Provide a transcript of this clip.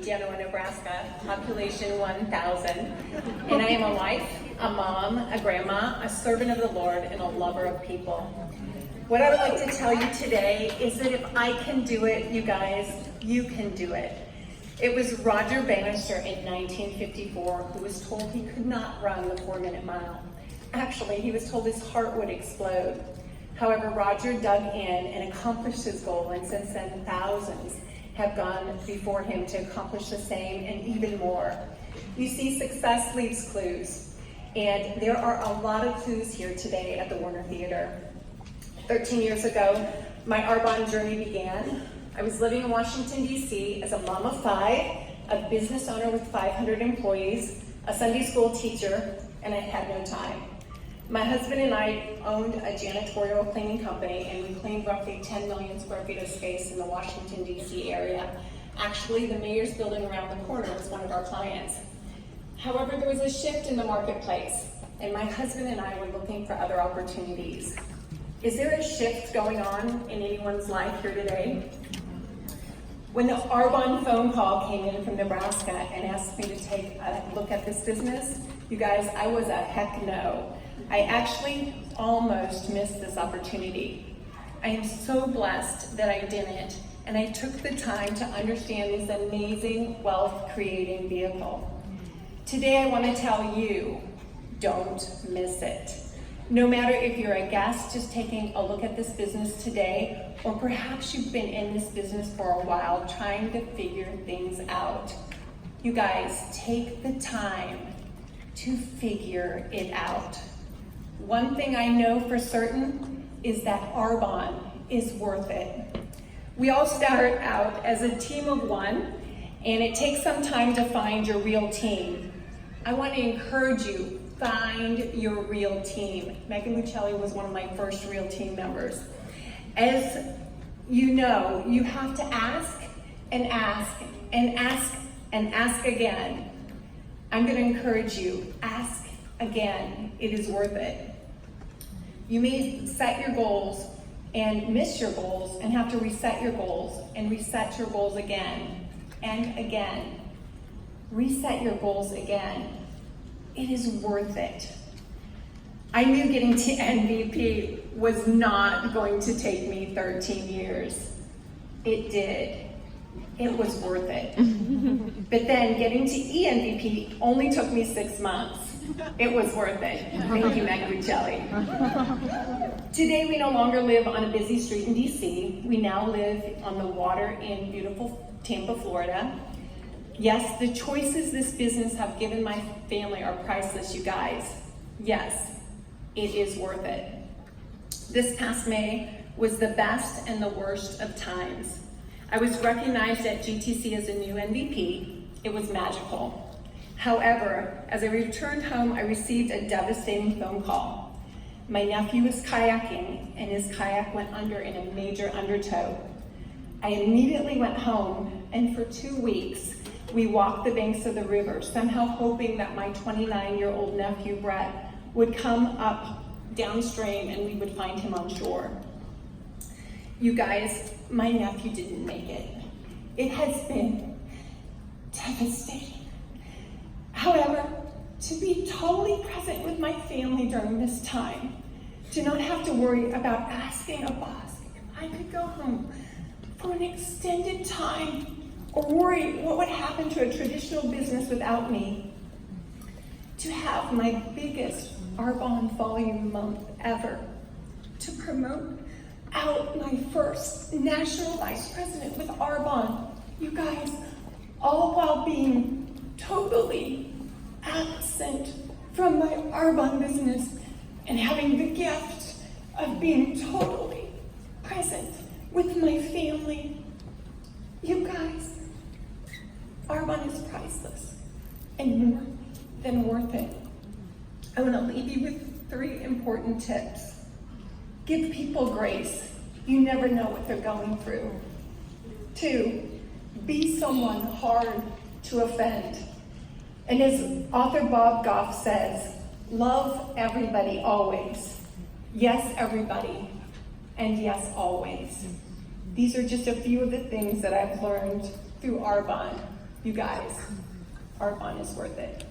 Genoa, Nebraska, population 1,000. And I am a wife, a mom, a grandma, a servant of the Lord, and a lover of people. What I would like to tell you today is that if I can do it, you guys, you can do it. It was Roger Bannister in 1954 who was told he could not run the 4-minute mile. Actually, he was told his heart would explode. However, Roger dug in and accomplished his goal, and since then, thousands have gone before him to accomplish the same and even more. You see, success leaves clues, and there are a lot of clues here today at the Warner Theater. 13 years ago, my Arbonne journey began. I was living in Washington, D.C. as a mom of 5, a business owner with 500 employees, a Sunday school teacher, and I had no time. My husband and I owned a janitorial cleaning company, and we cleaned roughly 10 million square feet of space in the Washington, D.C. area. Actually, the mayor's building around the corner was one of our clients. However, there was a shift in the marketplace, and my husband and I were looking for other opportunities. Is there a shift going on in anyone's life here today? When the Arbonne phone call came in from Nebraska and asked me to take a look at this business, you guys, I was a heck no. I actually almost missed this opportunity. I am so blessed that I didn't, and I took the time to understand this amazing wealth-creating vehicle. Today I want to tell you, don't miss it. No matter if you're a guest just taking a look at this business today, or perhaps you've been in this business for a while trying to figure things out. You guys, take the time to figure it out. One thing I know for certain is that Arbonne is worth it. We all start out as a team of one, and it takes some time to find your real team. I want to encourage you, find your real team. Megan Lucelli was one of my first real team members. As you know, you have to ask and ask and ask and ask again. I'm going to encourage you, ask again. It is worth it. You may set your goals and miss your goals and have to reset your goals and reset your goals again and again. Reset your goals again. It is worth it. I knew getting to MVP was not going to take me 13 years. It did. It was worth it. But then getting to EMVP only took me 6 months. It was worth it. Thank you, Meg Lucelli. Today, we no longer live on a busy street in DC. We now live on the water in beautiful Tampa, Florida. Yes, the choices this business have given my family are priceless, you guys. Yes, it is worth it. This past May was the best and the worst of times. I was recognized at GTC as a new MVP. It was magical. However, as I returned home, I received a devastating phone call. My nephew was kayaking, and his kayak went under in a major undertow. I immediately went home, and for 2 weeks, we walked the banks of the river, somehow hoping that my 29-year-old nephew, Brett, would come up downstream and we would find him on shore. You guys, my nephew didn't make it. It has been devastating. However, to be totally present with my family during this time, to not have to worry about asking a boss if I could go home for an extended time, or worry what would happen to a traditional business without me, to have my biggest Arbonne volume month ever, to promote out my first national vice president with Arbonne, you guys, all while being totally absent from my Arbonne business and having the gift of being totally present with my family. You guys, Arbonne is priceless and more than worth it. I want to leave you with 3 important tips. Give people grace. You never know what they're going through. 2, be someone hard to offend. And as author Bob Goff says, love everybody always. Yes, everybody. And yes, always. These are just a few of the things that I've learned through Arbonne. You guys, our fun is worth it.